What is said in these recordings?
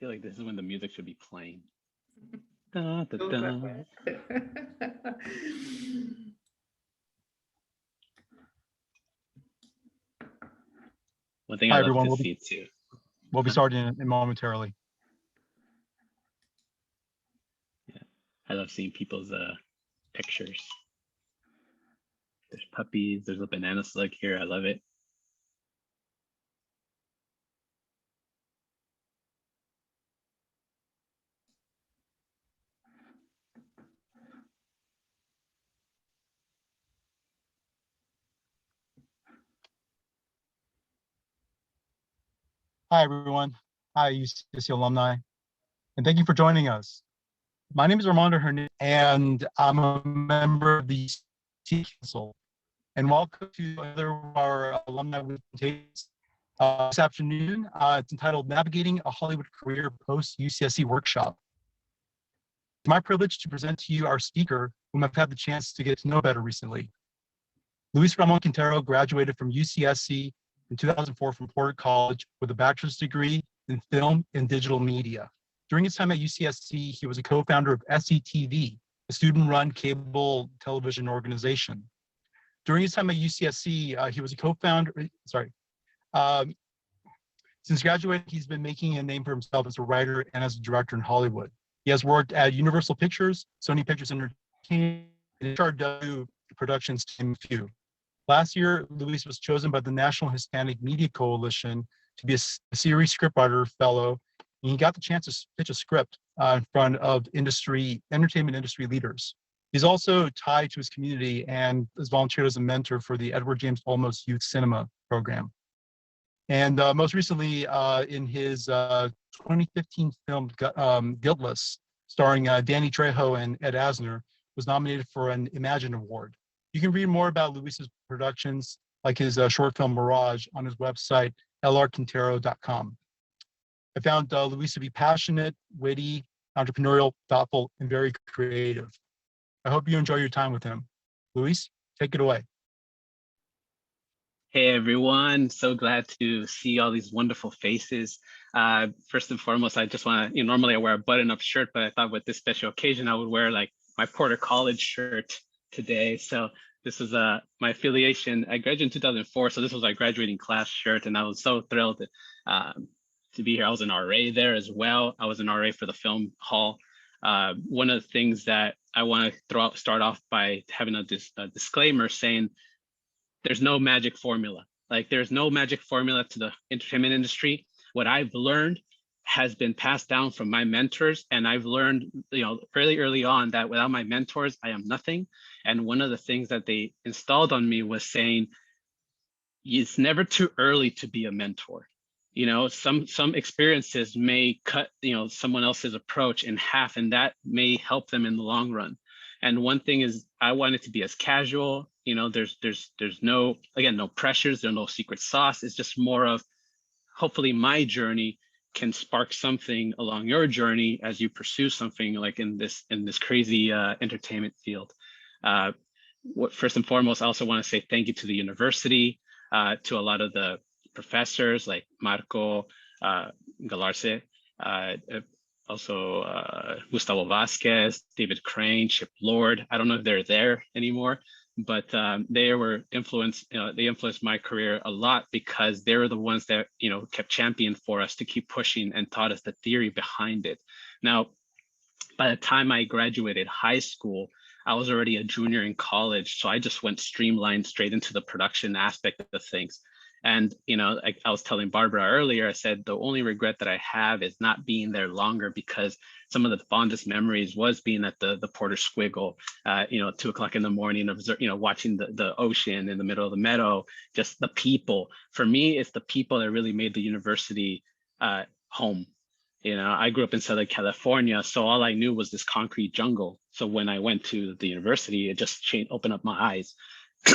feel like this is when the music should be playing. Da, da, da. One thing Hi, I love everyone. to see too. We'll be starting in momentarily. Yeah, I love seeing people's pictures. There's puppies. There's a banana slug here. I love it. Hi, everyone. Hi, UCSC alumni, and thank you for joining us. My name is Ramon, and I'm a member of the UCSC Council. And welcome to another of our alumni presentations. This afternoon, it's entitled Navigating a Hollywood Career Post UCSC Workshop. It's my privilege to present to you our speaker, whom I've had the chance to get to know better recently. Luis Ramón Quintero graduated from UCSC in 2004 from Porter College with a bachelor's degree in film and digital media. During his time at UCSC, he was a co-founder of SCTV, a student-run cable television organization. During his time at UCSC, he was a co-founder, since graduating, he's been making a name for himself as a writer and as a director in Hollywood. He has worked at Universal Pictures, Sony Pictures Entertainment, and HRW Productions, to name a few. Last year, Luis was chosen by the National Hispanic Media Coalition to be a series scriptwriter fellow, and he got the chance to pitch a script in front of entertainment industry leaders. He's also tied to his community and has volunteered as a mentor for the Edward James Olmos Youth Cinema Program. And most recently, in his 2015 film Guiltless, starring Danny Trejo and Ed Asner, was nominated for an Imagine Award. You can read more about Luis's productions, like his short film Mirage, on his website, lrquintero.com. I found Luis to be passionate, witty, entrepreneurial, thoughtful, and very creative. I hope you enjoy your time with him. Luis, take it away. Hey everyone, so glad to see all these wonderful faces. First and foremost, I just want to, normally I wear a button-up shirt, but I thought with this special occasion, I would wear like my Porter College shirt today. So this is my affiliation. I graduated in 2004, so this was my graduating class shirt, and I was so thrilled to be here. I was an RA there as well. I was an RA for the film hall. One of the things that I want to start off by having a disclaimer saying there's no magic formula. Like there's no magic formula to the entertainment industry. What I've learned has been passed down from my mentors, and I've learned, fairly early on that without my mentors, I am nothing. And one of the things that they installed on me was saying, it's never too early to be a mentor. Some experiences may cut, someone else's approach in half, and that may help them in the long run. And one thing is, I want it to be as casual. There's no pressures, there's no secret sauce. It's just more of, hopefully my journey can spark something along your journey as you pursue something like in this crazy entertainment field. First and foremost, I also want to say thank you to the university, to a lot of the professors like Marco Galarce, also Gustavo Vasquez, David Crane, Chip Lord. I don't know if they're there anymore, but they were influenced. They influenced my career a lot because they were the ones that kept championing for us to keep pushing and taught us the theory behind it. Now, by the time I graduated high school, I was already a junior in college, so I just went streamlined straight into the production aspect of things. And, I was telling Barbara earlier, I said, the only regret that I have is not being there longer, because some of the fondest memories was being at the Porter Squiggle, 2 o'clock in the morning, watching the ocean in the middle of the meadow, just the people. For me, it's the people that really made the university home. I grew up in Southern California, so all I knew was this concrete jungle. So when I went to the university, it just opened up my eyes.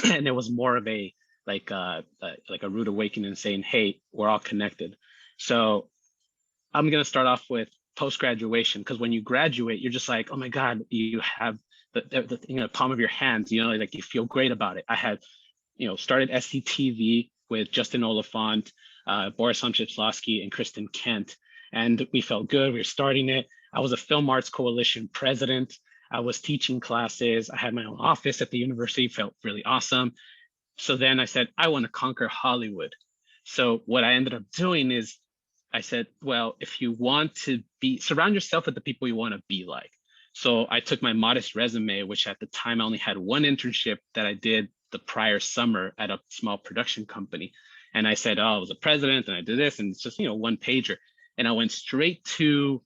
And it was more of a like a rude awakening, saying, hey, we're all connected. So I'm going to start off with post-graduation, because when you graduate, you're just like, oh my God, you have the thing in the palm of your hands, like you feel great about it. I had, started SCTV with Justin Oliphant, Boris Homschislowski, and Kristen Kent. and we felt good. We were starting it. I was a Film Arts Coalition president. I was teaching classes. I had my own office at the university, felt really awesome. So then I said, I want to conquer Hollywood. So what I ended up doing is I said, well, if you want to surround yourself with the people you want to be like. So I took my modest resume, which at the time I only had one internship that I did the prior summer at a small production company. And I said, oh, I was a president and I did this, and it's just, one pager. And I went straight to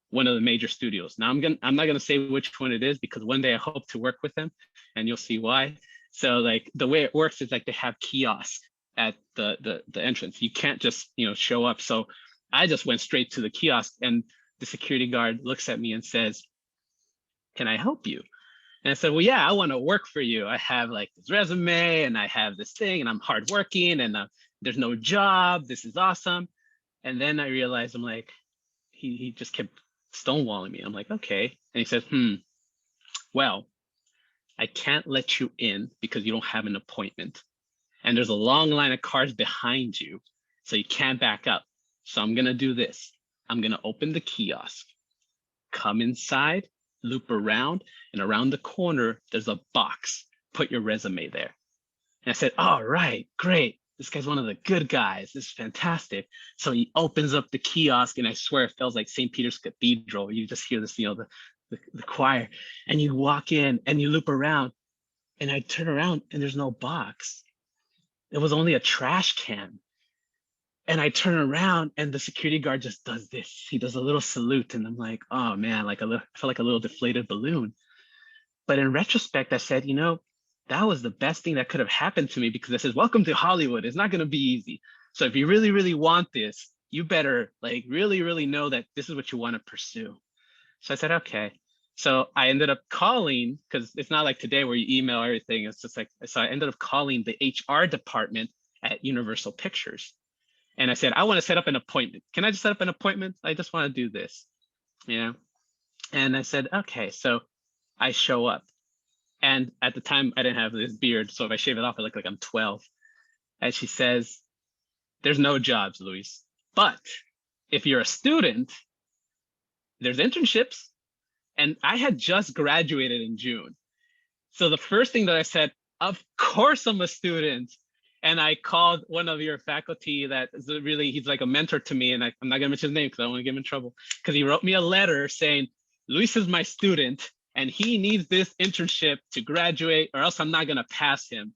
one of the major studios. Now I'm not gonna say which one it is, because one day I hope to work with them and you'll see why. So like the way it works is like they have kiosks at the entrance. You can't just, show up. So I just went straight to the kiosk, and the security guard looks at me and says, can I help you? And I said, well, yeah, I want to work for you. I have like this resume and I have this thing and I'm hardworking and there's no job. This is awesome. And then I realized, I'm like, he just kept stonewalling me. I'm like, okay. And he says, well, I can't let you in because you don't have an appointment. And there's a long line of cars behind you, so you can't back up. So I'm going to do this. I'm going to open the kiosk, come inside, loop around, and around the corner, there's a box. Put your resume there. And I said, all right, great. This guy's one of the good guys. This is fantastic. So he opens up the kiosk, and I swear it feels like St. Peter's Cathedral. You just hear this, the choir, and you walk in and you loop around, and I turn around and there's no box. It was only a trash can. And I turn around and the security guard just does this. He does a little salute, and I'm like, oh man, I felt like a little deflated balloon. But in retrospect, I said, that was the best thing that could have happened to me, because I said, welcome to Hollywood. It's not going to be easy. So if you really, really want this, you better like really, really know that this is what you want to pursue. So I said, okay. So I ended up calling, because it's not like today where you email everything. It's just like, so I ended up calling the HR department at Universal Pictures. And I said, I want to set up an appointment. Can I just set up an appointment? I just want to do this, And I said, okay. So I show up. And at the time, I didn't have this beard. So if I shave it off, I look like I'm 12. And she says, there's no jobs, Luis. But if you're a student, there's internships. And I had just graduated in June. So the first thing that I said, of course I'm a student. And I called one of your faculty that is really, he's like a mentor to me. And I'm not gonna mention his name because I don't want to get him in trouble. Because he wrote me a letter saying, Luis is my student and he needs this internship to graduate, or else I'm not gonna pass him.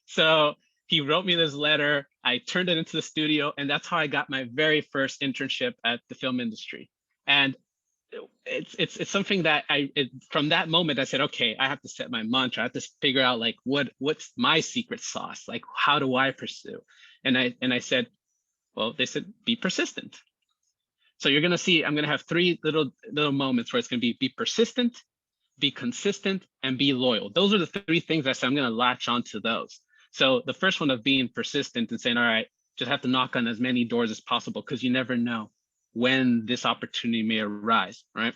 So he wrote me this letter. I turned it into the studio, and that's how I got my very first internship at the film industry. And it's something that from that moment I said, okay, I have to set my mantra. I have to figure out like what's my secret sauce, like how do I pursue? And I said, well, they said be persistent. So you're gonna see I'm gonna have three little moments where it's gonna be persistent, be consistent, and be loyal. Those are the three things I said I'm gonna latch onto those. So the first one of being persistent and saying, all right, just have to knock on as many doors as possible, because you never know when this opportunity may arise, right?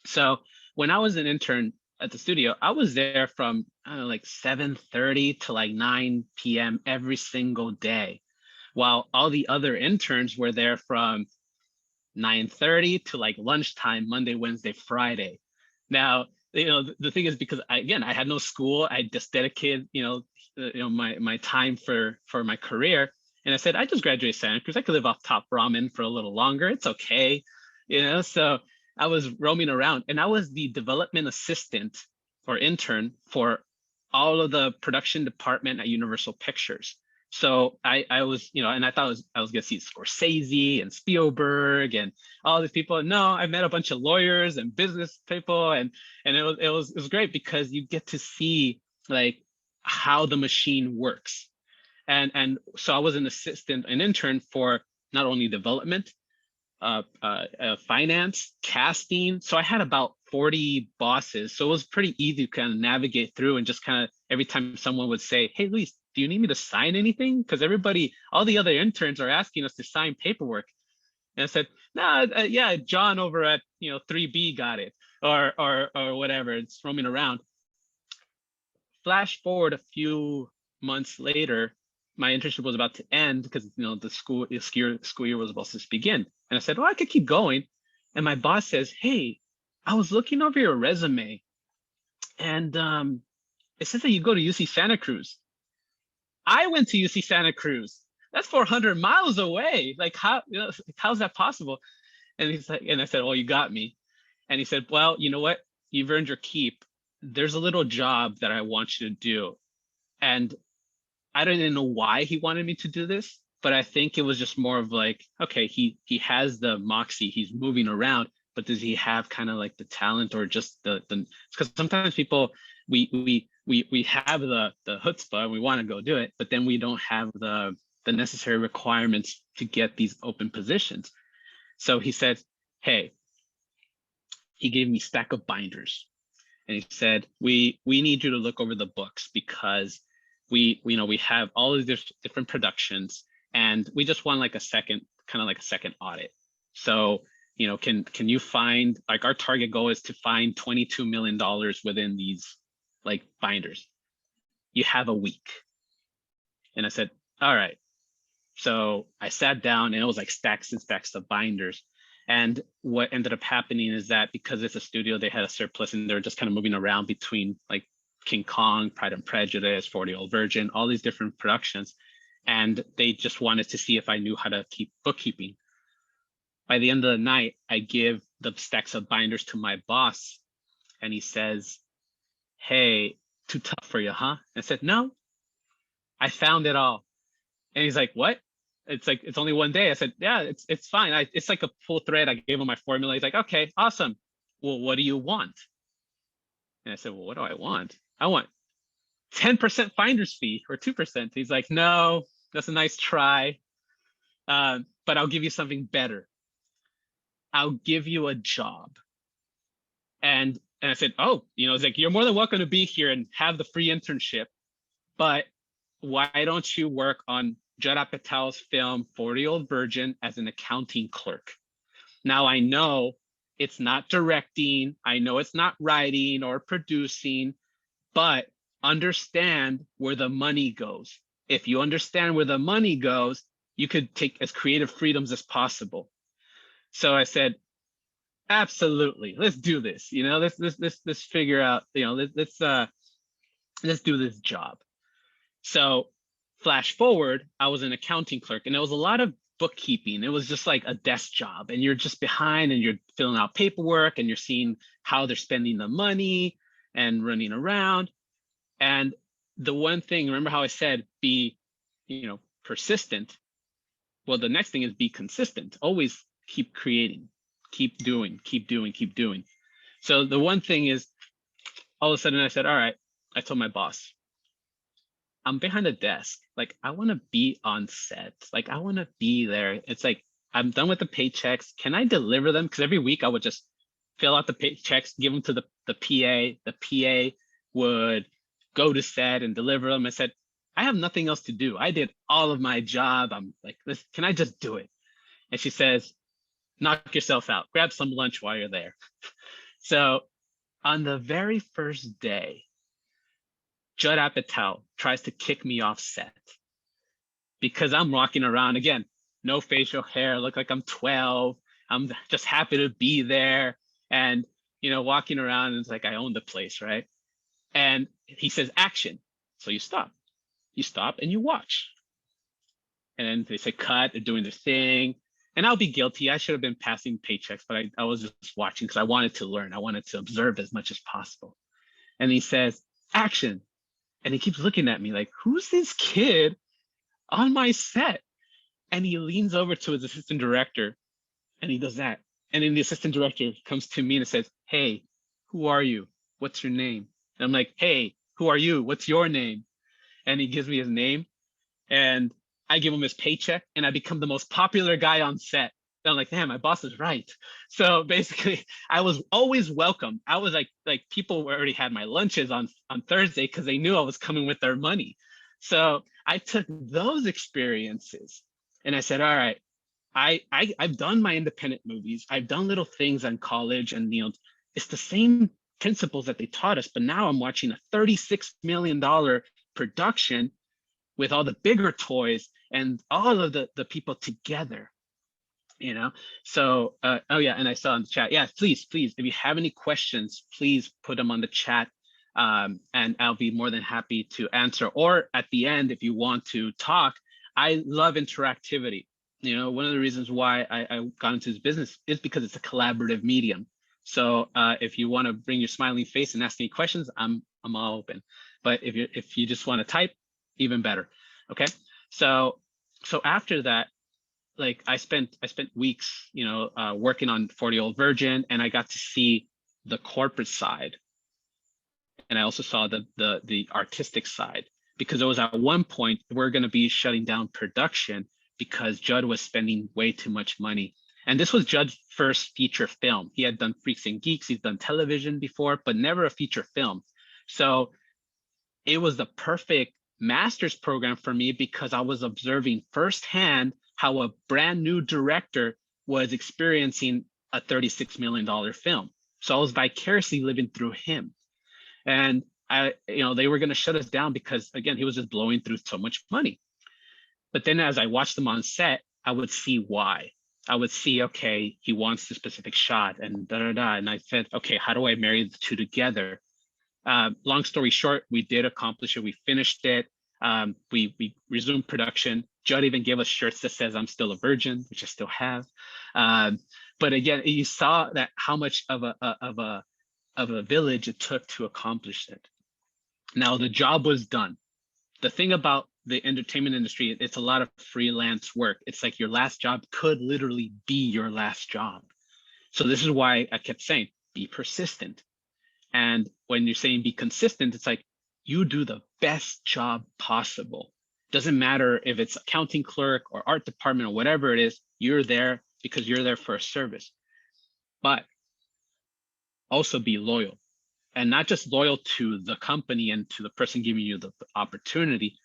So when I was an intern at the studio, I was there from like 7:30 to like 9 p.m. every single day, while all the other interns were there from 9:30 to like lunchtime, Monday, Wednesday, Friday. Now, the thing is, because I had no school, I just dedicated, my time for my career. And I said, I just graduated Santa Cruz. I could live off top ramen for a little longer. It's okay. So I was roaming around, and I was the development assistant or intern for all of the production department at Universal Pictures. So I was, and I thought I was going to see Scorsese and Spielberg and all these people. No, I met a bunch of lawyers and business people, and it was great, because you get to see like how the machine works. And so I was an intern for not only development, finance, casting. So I had about 40 bosses. So it was pretty easy to kind of navigate through, and just kind of every time someone would say, hey, Luis, do you need me to sign anything? Because all the other interns are asking us to sign paperwork. And I said, nah, yeah, John over at 3B got it, or whatever. It's roaming around. Flash forward a few months later, my internship was about to end, because the school year was about to begin. And I said, oh, I could keep going. And my boss says, hey, I was looking over your resume and it says that you go to UC Santa Cruz. I went to UC Santa Cruz. That's 400 miles away. Like how, how's that possible? And he's like, and I said, well, you got me. And he said, well, you know what? You've earned your keep. There's a little job that I want you to do. And I didn't know why he wanted me to do this, but I think it was just more of like, okay, he has the moxie, he's moving around, but does he have kind of like the talent or just the because sometimes people we have the chutzpah and we want to go do it, but then we don't have the necessary requirements to get these open positions. So he said, hey, he gave me a stack of binders and he said, we need you to look over the books because we have all of these different productions and we just want like a second audit. So, can you find, like, our target goal is to find $22 million within these like binders. You have a week. And I said, all right. So I sat down and it was like stacks and stacks of binders. And what ended up happening is that because it's a studio, they had a surplus and they were just kind of moving around between like King Kong, Pride and Prejudice, 40-Year-Old Virgin, all these different productions. And they just wanted to see if I knew how to keep bookkeeping. By the end of the night, I give the stacks of binders to my boss and he says, hey, too tough for you, huh? I said, no, I found it all. And he's like, what? It's like, it's only one day. I said, yeah, it's fine. It's like a full thread. I gave him my formula. He's like, okay, awesome. Well, what do you want? And I said, well, what do I want? I want 10% finder's fee or 2%. He's like, no, that's a nice try. But I'll give you something better. I'll give you a job. And I said, oh, it's like, you're more than welcome to be here and have the free internship, but why don't you work on Judd Apatow's film 40-Year-Old Virgin as an accounting clerk? Now I know it's not directing, I know it's not writing or producing, but understand where the money goes. If you understand where the money goes, you could take as creative freedoms as possible. So I said, absolutely, let's do this. Let's figure out, let's do this job. So flash forward, I was an accounting clerk and it was a lot of bookkeeping. It was just like a desk job and you're just behind and you're filling out paperwork and you're seeing how they're spending the money and running around. And the one thing, remember how I said, be, persistent. Well, the next thing is be consistent. Always keep creating, keep doing. So the one thing is, all of a sudden I said, all right, I told my boss, I'm behind a desk. Like, I want to be on set. Like, I want to be there. It's like, I'm done with the paychecks. Can I deliver them? Because every week I would just fill out the paychecks, give them to the PA. The PA would go to set and deliver them. I said, I have nothing else to do. I did all of my job. I'm like, can I just do it? And she says, knock yourself out. Grab some lunch while you're there. So on the very first day, Judd Apatow tries to kick me off set because I'm walking around, again, no facial hair, look like I'm 12. I'm just happy to be there. And, walking around, and it's like I own the place, right? And he says, action. So you stop and you watch. And then they say, cut, they're doing their thing. And I'll be guilty. I should have been passing paychecks, but I was just watching because I wanted to learn. I wanted to observe as much as possible. And he says, action. And he keeps looking at me like, who's this kid on my set? And he leans over to his assistant director and he does that. And then the assistant director comes to me and says, hey, who are you? What's your name? And I'm like, hey, who are you? What's your name? And he gives me his name and I give him his paycheck and I become the most popular guy on set. And I'm like, damn, my boss is right. So basically, I was always welcome. I was like people already had my lunches on Thursday because they knew I was coming with their money. So I took those experiences and I said, all right, I've done my independent movies. I've done little things in college and, it's the same principles that they taught us, but now I'm watching a $36 million production with all the bigger toys and all of the people together. you know. So oh yeah, and I saw in the chat, yeah, please if you have any questions, please put them on the chat, and I'll be more than happy to answer. Or at the end, if you want to talk, I love interactivity. You know, one of the reasons why I got into this business is because it's a collaborative medium. So if you want to bring your smiling face and ask me questions, I'm all open. But if you just want to type, even better. Okay. So after that, like I spent weeks, you know, working on 40-Year-Old Virgin, and I got to see the corporate side, and I also saw the artistic side, because it was at one point we're going to be shutting down production because Judd was spending way too much money. And this was Judd's first feature film. He had done Freaks and Geeks, he's done television before, but never a feature film. So it was the perfect master's program for me, because I was observing firsthand how a brand new director was experiencing a $36 million film. So I was vicariously living through him. And they were going to shut us down because, again, he was just blowing through so much money. But then as I watched them on set, I would see why. I would see, okay, he wants the specific shot and da-da-da. And I said, okay, how do I marry the two together? Long story short, we did accomplish it. We finished it. We resumed production. Judd even gave us shirts that says "I'm still a virgin," which I still have. But again, you saw that how much of a village it took to accomplish it. Now the job was done. The thing about the entertainment industry, it's a lot of freelance work. It's like your last job could literally be your last job. So this is why I kept saying, be persistent. And when you're saying be consistent, it's like you do the best job possible. Doesn't matter if it's accounting clerk or art department or whatever it is, you're there because you're there for a service. But also be loyal, and not just loyal to the company and to the person giving you the opportunity,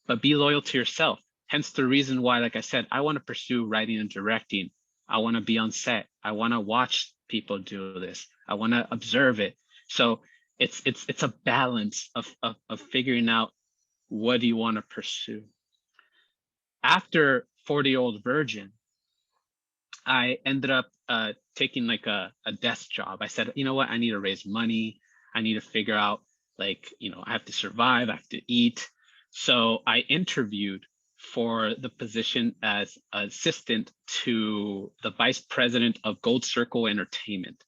but be loyal to yourself. Hence the reason why, like I said, I want to pursue writing and directing. I want to be on set. I want to watch people do this. I want to observe it. So it's a balance of figuring out what do you want to pursue. After 40-Year-Old Virgin, I ended up taking like a desk job. I said, you know what, I need to raise money. I need to figure out, like, you know, I have to survive, I have to eat. So I interviewed for the position as assistant to the vice president of Gold Circle Entertainment.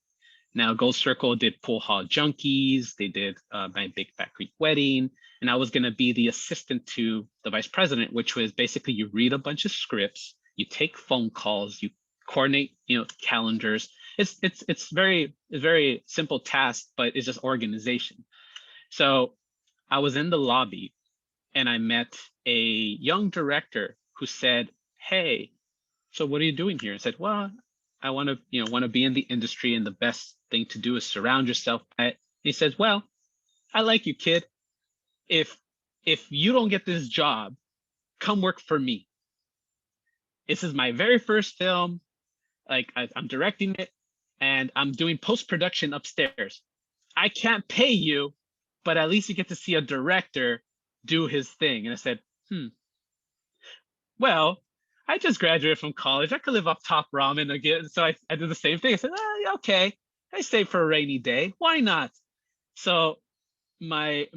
Now, Gold Circle did Pool Hall Junkies, they did My Big Fat Greek Wedding, and I was going to be the assistant to the vice president, which was basically you read a bunch of scripts, you take phone calls, you coordinate, you know, calendars. It's very simple task, but it's just organization. So I was in the lobby and I met a young director who said, "Hey, so what are you doing here?" I said, "Well, I want to be in the industry, and the best thing to do is surround yourself." He says, "Well, I like you, kid. If you don't get this job, come work for me. This is my very first film. Like I'm directing it, and I'm doing post-production upstairs. I can't pay you, but at least you get to see a director do his thing." And I said, well, I just graduated from college. I could live off top ramen again. So I did the same thing. I said, okay, I stayed for a rainy day. Why not? So my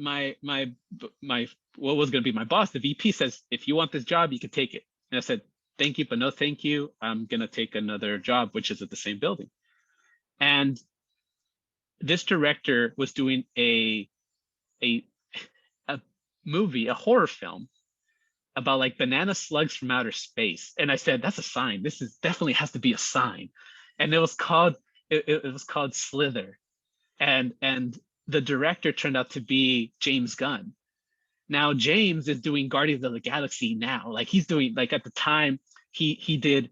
what was going to be my boss, the VP, says, "If you want this job, you can take it." And I said, "Thank you, but no thank you. I'm going to take another job, which is at the same building." And this director was doing a movie, a horror film about like banana slugs from outer space. And I said, that's a sign. This is definitely has to be a sign. And it was called Slither. And the director turned out to be James Gunn. Now James is doing Guardians of the Galaxy now. Like he's doing, like at the time he did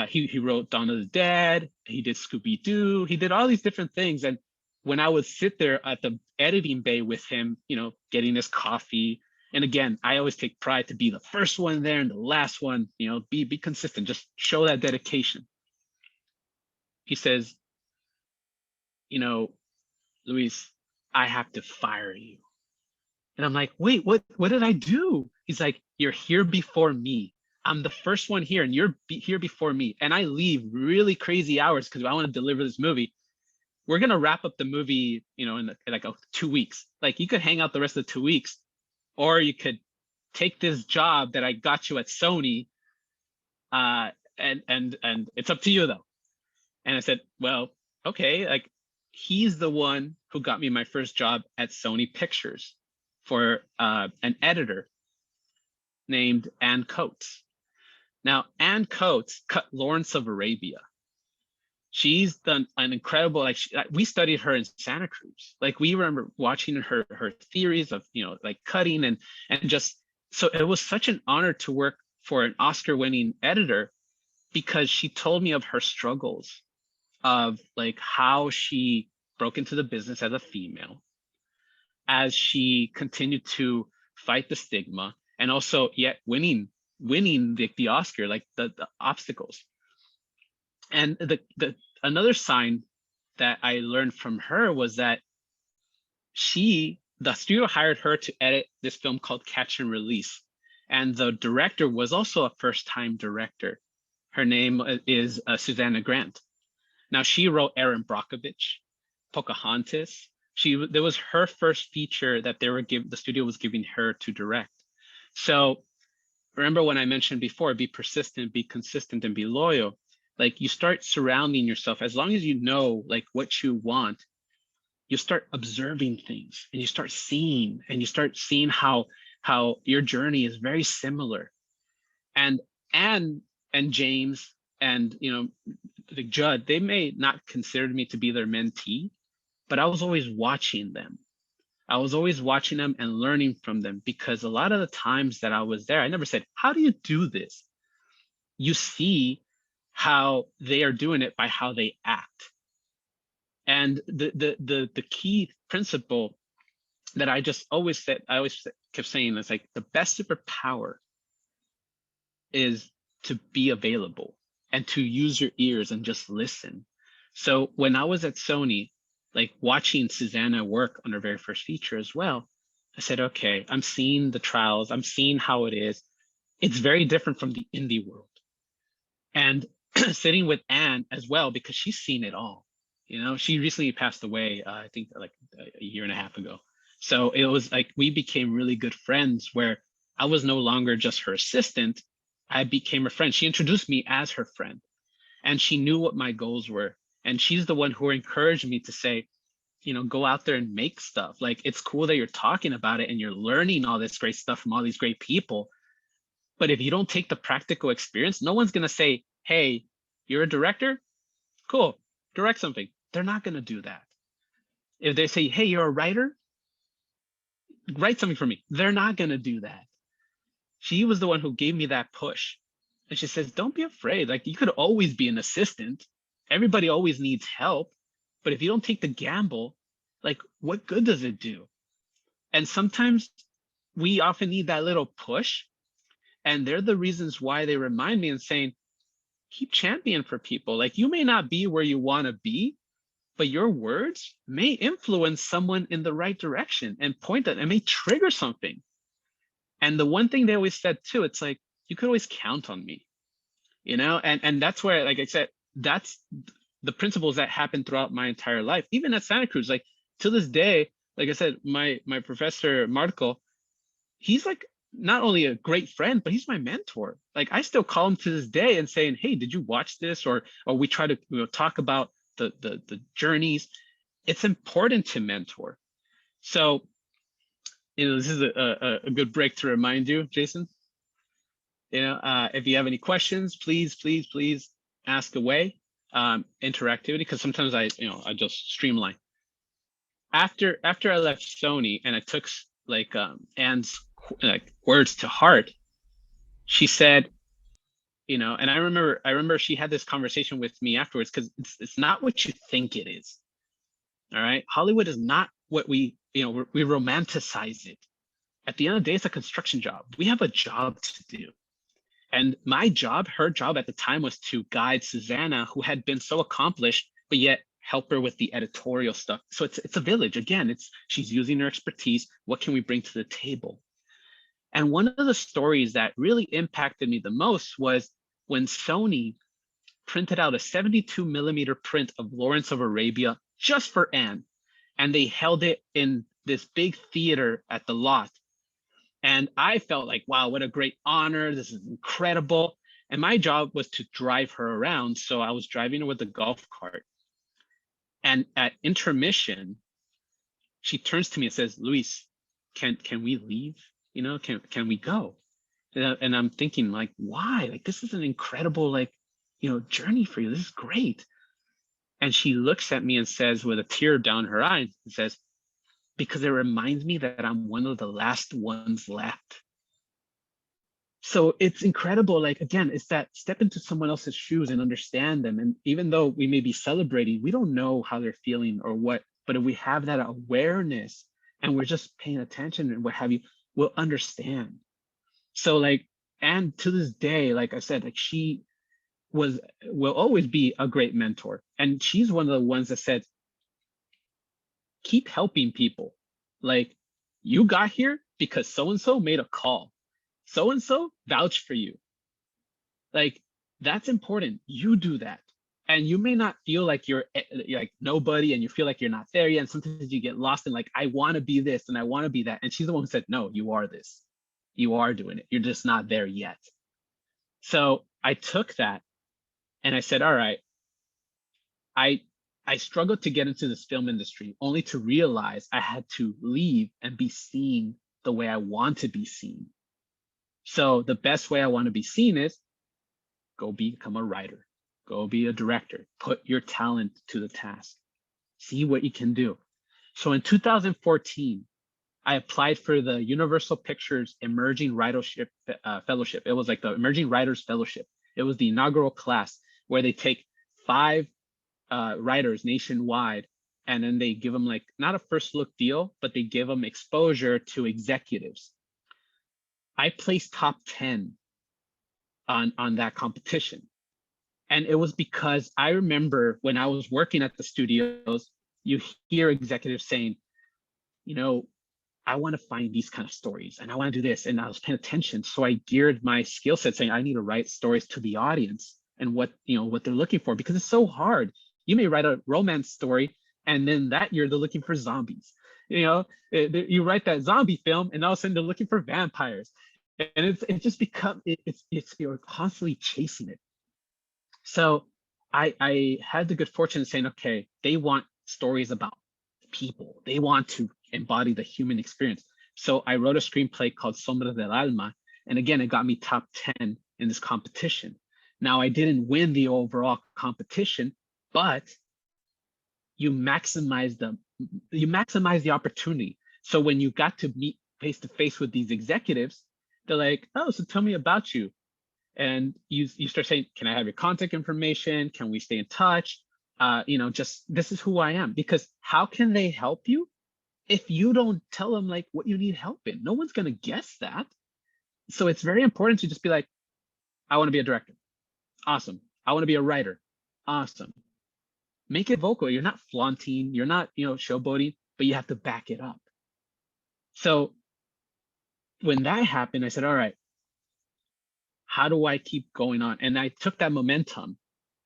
he wrote Dawn of the Dead, he did Scooby-Doo, he did all these different things. And when I would sit there at the editing bay with him, you know, getting his coffee, and again, I always take pride to be the first one there and the last one, you know, be consistent, just show that dedication. He says, you know, "Luis, I have to fire you." And I'm like, "Wait, what did I do?" He's like, "You're here before me. I'm the first one here and you're here before me. And I leave really crazy hours because I want to deliver this movie. We're going to wrap up the movie, in like 2 weeks. Like you could hang out the rest of the 2 weeks, or you could take this job that I got you at Sony. And it's up to you though. And I said, well, okay, like he's the one who got me my first job at Sony Pictures for an editor named Ann Coates. Now, Ann Coates cut Lawrence of Arabia. She's done an incredible, we studied her in Santa Cruz. Like we remember watching her theories of, like cutting and just, so it was such an honor to work for an Oscar-winning editor because she told me of her struggles of like how she broke into the business as a female, as she continued to fight the stigma and also yet winning the Oscar, like the obstacles. And the another sign that I learned from her was that the studio hired her to edit this film called Catch and Release. And the director was also a first-time director. Her name is Susanna Grant. Now she wrote Erin Brockovich, Pocahontas. There was her first feature that the studio was giving her to direct. So remember when I mentioned before, be persistent, be consistent, and be loyal. Like you start surrounding yourself, as long as you know like what you want, you start observing things and you start seeing how your journey is very similar. And James and the Judd, they may not consider me to be their mentee, but I was always watching them. I was always watching them and learning from them, because a lot of the times that I was there, I never said, how do you do this? You see how they are doing it by how they act. And the key principle that I always kept saying is like the best superpower is to be available and to use your ears and just listen. So when I was at Sony, like watching Susanna work on her very first feature as well, I said, okay, I'm seeing the trials. I'm seeing how it is. It's very different from the indie world. And sitting with Anne as well, because she's seen it all. She recently passed away, I think like a year and a half ago. So it was like we became really good friends where I was no longer just her assistant. I became a friend. She introduced me as her friend, and she knew what my goals were. And she's the one who encouraged me to say, go out there and make stuff. Like, it's cool that you're talking about it and you're learning all this great stuff from all these great people. But if you don't take the practical experience, no one's going to say, hey, you're a director? Cool, direct something. They're not going to do that. If they say, hey, you're a writer? Write something for me. They're not going to do that. She was the one who gave me that push. And she says, don't be afraid. Like, you could always be an assistant. Everybody always needs help. But if you don't take the gamble, like, what good does it do? And sometimes we often need that little push. And they're the reasons why they remind me and saying, keep championing for people. Like, you may not be where you want to be, but your words may influence someone in the right direction and point that, and may trigger something. And the one thing they always said too, it's like, you could always count on me, and that's where, like I said, that's the principles that happened throughout my entire life, even at Santa Cruz. Like, to this day, like I said, my professor Marco, he's like not only a great friend, but he's my mentor. Like, I still call him to this day and saying, hey, did you watch this? Or we try to talk about the journeys. It's important to mentor. So, this is a good break to remind you, Jason. If you have any questions, please ask away. Interactivity, because sometimes I just streamline. After I left Sony and I took like Anne's words to heart, she said, and I remember she had this conversation with me afterwards, because it's not what you think it is. All right, Hollywood is not what we romanticize it. At the end of the day, it's a construction job. We have a job to do. And my job, her job at the time, was to guide Susanna, who had been so accomplished, but yet help her with the editorial stuff. So it's a village. Again, she's using her expertise. What can we bring to the table? And one of the stories that really impacted me the most was when Sony printed out a 72 millimeter print of Lawrence of Arabia just for Anne. And they held it in this big theater at the lot. And I felt like, wow, what a great honor. This is incredible. And my job was to drive her around. So I was driving her with the golf cart. And at intermission, she turns to me and says, Luis, can we leave? You know, can we go? And I'm thinking like, why? Like, this is an incredible, like, you know, journey for you. This is great. And she looks at me and says, with a tear down her eye, and says, because it reminds me that I'm one of the last ones left. So it's incredible. Like, again, it's that step into someone else's shoes and understand them. And even though we may be celebrating, we don't know how they're feeling or what, but if we have that awareness and we're just paying attention and what have you, we'll understand. So like, and to this day, like I said, like she will always be a great mentor. And she's one of the ones that said, keep helping people. Like, you got here because so-and-so made a call. So-and-so vouched for you. Like, that's important. You do that. And you may not feel like you're like nobody and you feel like you're not there yet. And sometimes you get lost in like, I want to be this and I want to be that. And she's the one who said, no, you are this. You are doing it. You're just not there yet. So I took that and I said, all right, I struggled to get into this film industry only to realize I had to leave and be seen the way I want to be seen. So the best way I want to be seen is go become a writer, go be a director, put your talent to the task, see what you can do. So in 2014, I applied for the Universal Pictures Emerging Ridership Fellowship. It was like the Emerging Writers Fellowship. It was the inaugural class where they take 5 writers nationwide, and then they give them like not a first look deal, but they give them exposure to executives. I placed top 10 on that competition. And it was because I remember when I was working at the studios, you hear executives saying, you know, I want to find these kind of stories and I want to do this. And I was paying attention. So I geared my skill set saying, I need to write stories to the audience and what they're looking for, because it's so hard. You may write a romance story and then that year they're looking for zombies. You write that zombie film and all of a sudden they're looking for vampires. And it's just become, it's you're constantly chasing it. So I had the good fortune of saying, okay, they want stories about people. They want to embody the human experience. So I wrote a screenplay called Sombra del Alma. And again, it got me top 10 in this competition. Now, I didn't win the overall competition, but you maximize the opportunity. So when you got to meet face to face with these executives, they're like, oh, so tell me about you. And you start saying, can I have your contact information? Can we stay in touch? Just this is who I am. Because how can they help you if you don't tell them like what you need help in? No one's going to guess that. So it's very important to just be like, I want to be a director. Awesome. I want to be a writer. Awesome. Make it vocal. You're not flaunting. You're not, showboating, but you have to back it up. So when that happened, I said, all right, how do I keep going on? And I took that momentum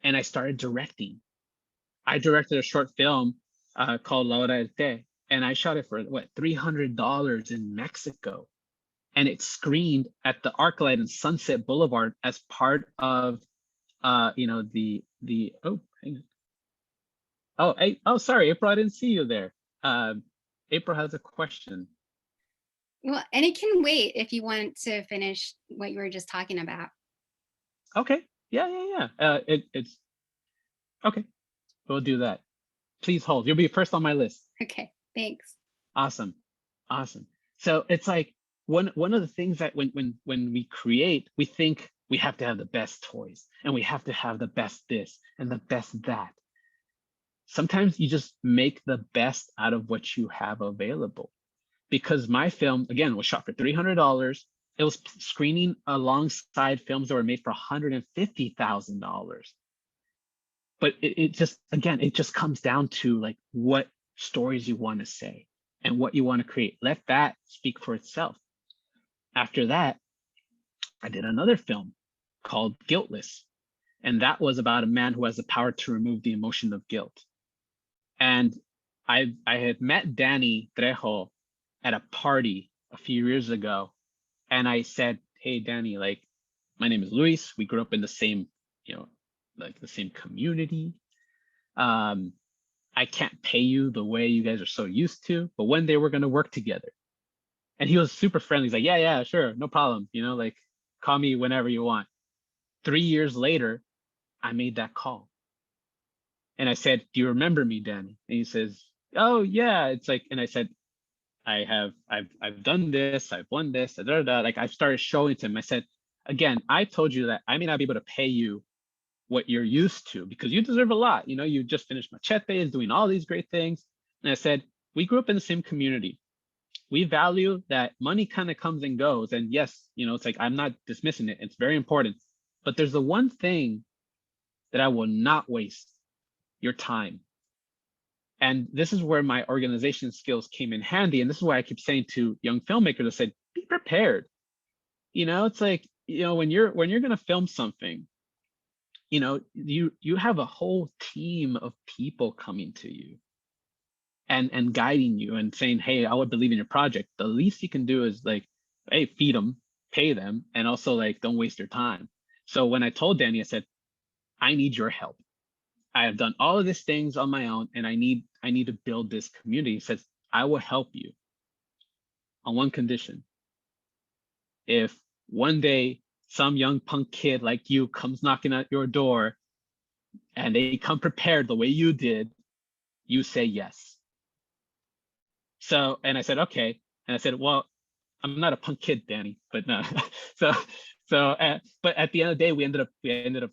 and I started directing. I directed a short film called La Hora del Té, and I shot it for $300 in Mexico. And it screened at the ArcLight and Sunset Boulevard as part of, sorry, April, I didn't see you there. April has a question. Well, and it can wait if you want to finish what you were just talking about. Okay. Yeah. It's okay. We'll do that. Please hold. You'll be first on my list. Okay. Thanks. Awesome. So it's like one of the things that when we create, we think we have to have the best toys and we have to have the best this and the best that. Sometimes you just make the best out of what you have available. Because my film, again, was shot for $300. It was screening alongside films that were made for $150,000. But it just comes down to like what stories you want to say and what you want to create. Let that speak for itself. After that, I did another film called Guiltless. And that was about a man who has the power to remove the emotion of guilt. And I had met Danny Trejo at a party a few years ago. And I said, hey, Danny, like, my name is Luis. We grew up in the same, like the same community. I can't pay you the way you guys are so used to, but one day we're going to work together. And he was super friendly. He's like, yeah, sure. No problem. Like, call me whenever you want. 3 years later, I made that call. And I said, do you remember me, Danny? And he says, oh yeah. It's like, and I said, I've done this, I've won this, da, da, da. Like I started showing to him. I said, again, I told you that I may not be able to pay you what you're used to because you deserve a lot. You just finished Machetes, doing all these great things. And I said, we grew up in the same community. We value that money kind of comes and goes. And yes, it's like, I'm not dismissing it. It's very important. But there's the one thing that I will not waste: your time. And this is where my organization skills came in handy. And this is why I keep saying to young filmmakers, I said, be prepared. It's like, when you're going to film something, you have a whole team of people coming to you and guiding you and saying, hey, I would believe in your project. The least you can do is like, hey, feed them, pay them, and also like, don't waste your time. So when I told Danny, I said, I need your help. I have done all of these things on my own, and I need to build this community. He says, I will help you on one condition. If one day some young punk kid like you comes knocking at your door and they come prepared the way you did, you say yes. So, and I said, okay. And I said, well, I'm not a punk kid, Danny, but no. But at the end of the day, we ended up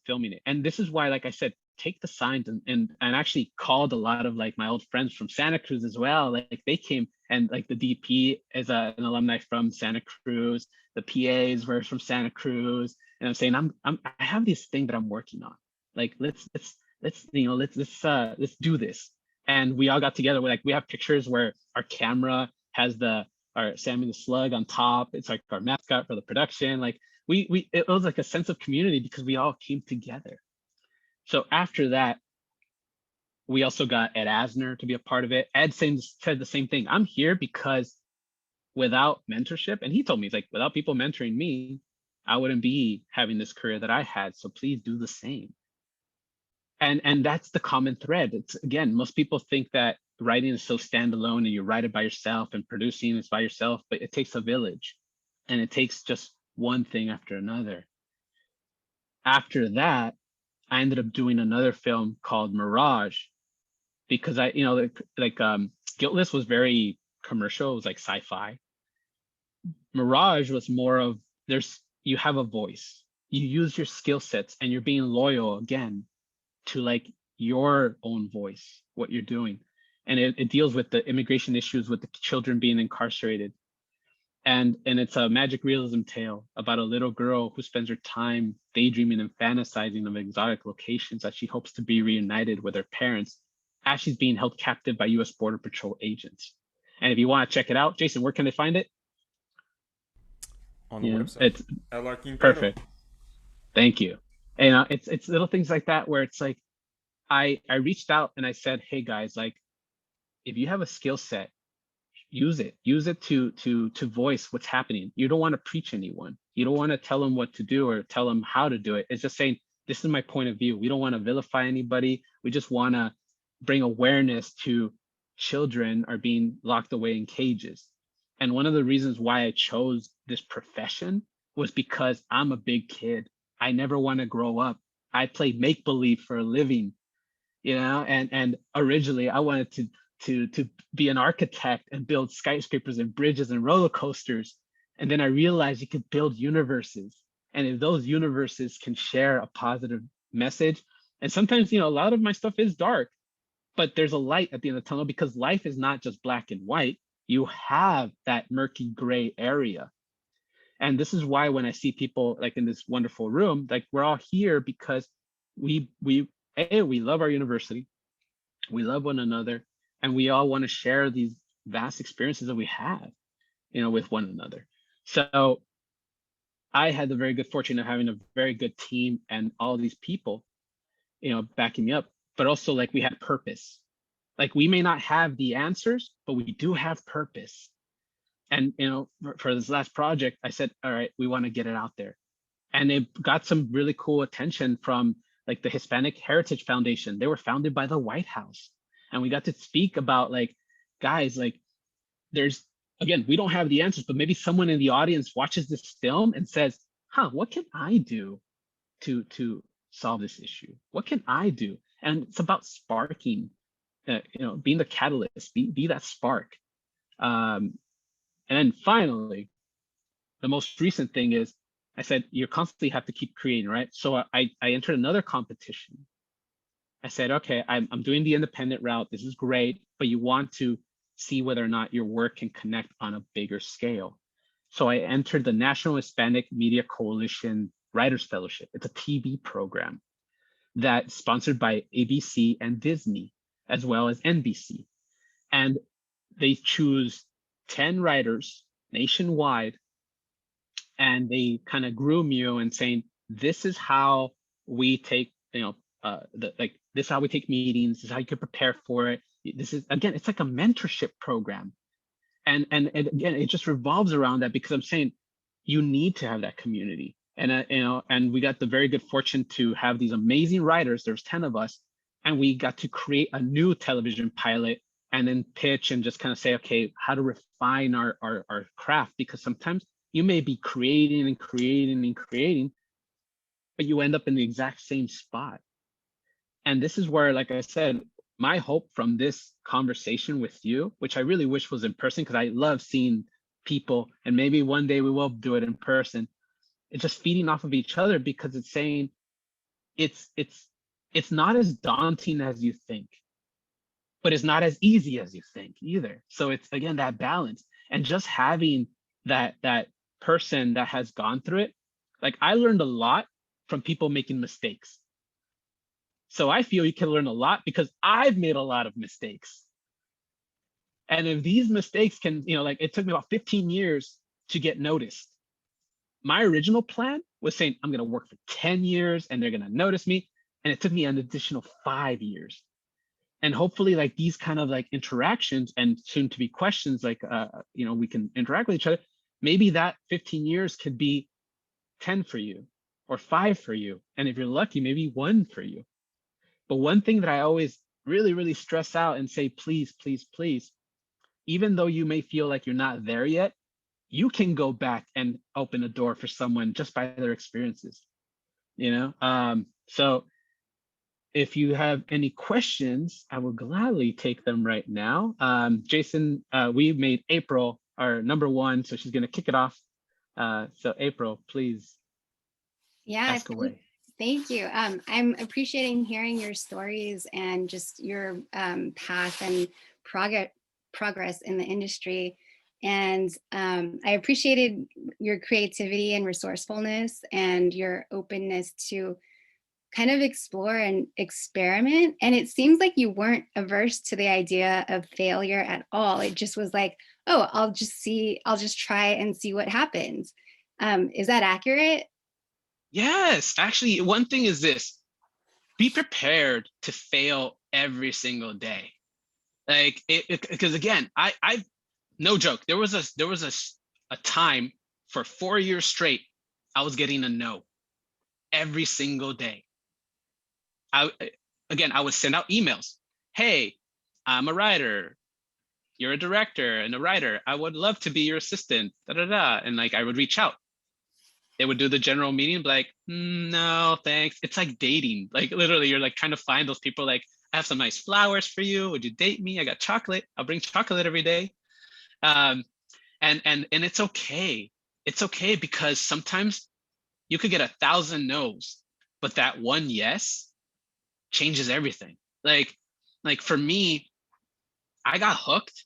filming it. And this is why, like I said, take the signs and actually called a lot of like my old friends from Santa Cruz as well. Like they came, and like the DP is an alumni from Santa Cruz. The PAs were from Santa Cruz, and I'm saying I have this thing that I'm working on. Like let's do this. And we all got together. We have pictures where our camera has our Sammy the Slug on top. It's like our mascot for the production. Like it was like a sense of community because we all came together. So after that, we also got Ed Asner to be a part of it. Ed said the same thing. I'm here because without mentorship, and he told me, he's like, without people mentoring me, I wouldn't be having this career that I had. So please do the same. And that's the common thread. It's, again, most people think that writing is so standalone and you write it by yourself and producing is by yourself, but it takes a village, and it takes just one thing after another. After that, I ended up doing another film called Mirage because Guiltless was very commercial. It was like sci-fi. Mirage was more of you have a voice, you use your skill sets, and you're being loyal again to like your own voice, what you're doing. And it deals with the immigration issues with the children being incarcerated. And it's a magic realism tale about a little girl who spends her time daydreaming and fantasizing of exotic locations that she hopes to be reunited with her parents as she's being held captive by U.S. Border Patrol agents. And if you want to check it out, Jason, where can they find it? On the website. It's perfect. Thank you. And it's little things like that where it's like, I reached out and I said, hey guys, like, if you have a skill set, use it to voice what's happening. You don't want to preach anyone. You don't want to tell them what to do or tell them how to do it. It's just saying, this is my point of view. We don't want to vilify anybody. We just want to bring awareness to children are being locked away in cages. And one of the reasons why I chose this profession was because I'm a big kid. I never want to grow up. I play make-believe for a living, and originally I wanted to be an architect and build skyscrapers and bridges and roller coasters. And then I realized you could build universes. And if those universes can share a positive message, and sometimes, a lot of my stuff is dark, but there's a light at the end of the tunnel because life is not just black and white. You have that murky gray area. And this is why when I see people like in this wonderful room, like we're all here because we love our university, we love one another, and we all want to share these vast experiences that we have, with one another. So I had the very good fortune of having a very good team and all these people, backing me up, but also like we had purpose. Like we may not have the answers, but we do have purpose. And, for this last project, I said, all right, we want to get it out there. And it got some really cool attention from like the Hispanic Heritage Foundation. They were founded by the White House. And we got to speak about like, guys, like there's, again, we don't have the answers, but maybe someone in the audience watches this film and says, what can I do to solve this issue? What can I do? And it's about sparking, being the catalyst, be that spark. And then finally, the most recent thing is, I said, you constantly have to keep creating, right? So I entered another competition. I said, okay, I'm doing the independent route. This is great, but you want to see whether or not your work can connect on a bigger scale. So I entered the National Hispanic Media Coalition Writers Fellowship. It's a TV program that's sponsored by ABC and Disney, as well as NBC. And they choose 10 writers nationwide, and they kind of groom you and saying, this is how we take, this is how we take meetings, this is how you can prepare for it. This is, again, it's like a mentorship program. And again, it just revolves around that, because I'm saying you need to have that community. And, and we got the very good fortune to have these amazing writers. There's 10 of us, and we got to create a new television pilot and then pitch and just kind of say, okay, how to refine our craft, because sometimes you may be creating and creating and creating, but you end up in the exact same spot. And this is where, like I said, my hope from this conversation with you, which I really wish was in person, because I love seeing people, and maybe one day we will do it in person. It's just feeding off of each other, because it's saying it's not as daunting as you think, but it's not as easy as you think either. So it's, again, that balance, and just having that person that has gone through it. Like, I learned a lot from people making mistakes. So I feel you can learn a lot because I've made a lot of mistakes. And if these mistakes can, like, it took me about 15 years to get noticed. My original plan was saying, I'm going to work for 10 years and they're going to notice me. And it took me an additional 5 years. And hopefully, like, these kind of like interactions and soon to be questions, like, we can interact with each other. Maybe that 15 years could be 10 for you or 5 for you. And if you're lucky, maybe 1 for you. But one thing that I always really, really stress out and say, please, please, please, even though you may feel like you're not there yet, you can go back and open a door for someone just by their experiences, So if you have any questions, I will gladly take them right now. Jason, we made April our number 1, so she's going to kick it off. So April, please ask away. Thank you. I'm appreciating hearing your stories and just your path and progress in the industry. And I appreciated your creativity and resourcefulness and your openness to kind of explore and experiment. And it seems like you weren't averse to the idea of failure at all. It just was like, oh, I'll just try and see what happens. Is that accurate? Yes, actually, one thing is this: be prepared to fail every single day. Like, because again, I no joke, there was a time for 4 years straight, I was getting a no every single day. I would send out emails. Hey, I'm a writer. You're a director and a writer. I would love to be your assistant. And like, I would reach out. They would do the general meeting, like, no, thanks. It's like dating. Like, literally, you're like trying to find those people. Like, I have some nice flowers for you. Would you date me? I got chocolate. I'll bring chocolate every day. And it's okay. It's okay, because sometimes you could get 1,000 no's, but that one yes changes everything. Like for me, I got hooked,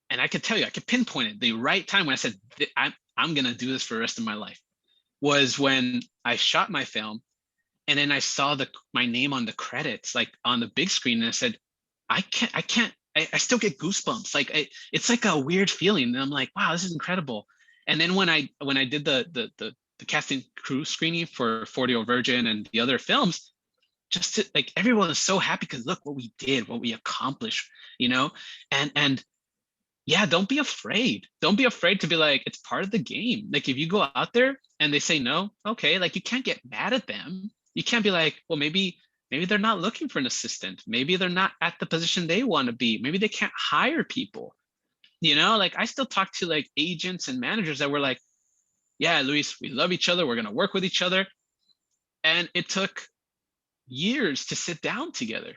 and I could tell you, I could pinpoint it. The right time when I said, I'm gonna do this for the rest of my life, was when I shot my film, and then I saw my name on the credits, like on the big screen, and I said, I still get goosebumps. Like, it's like a weird feeling, and I'm like, wow, this is incredible. And then when I did the the casting crew screening for 40 Virgin and the other films, just to, like, everyone was so happy because look what we did, what we accomplished, you know. And yeah, don't be afraid. Don't be afraid to be like, it's part of the game. Like, if you go out there and they say no, okay, like, you can't get mad at them. You can't be like, well, maybe they're not looking for an assistant. Maybe they're not at the position they want to be. Maybe they can't hire people. You know, like, I still talk to like agents and managers that were like, yeah, Luis, we love each other. We're going to work with each other. And it took years to sit down together.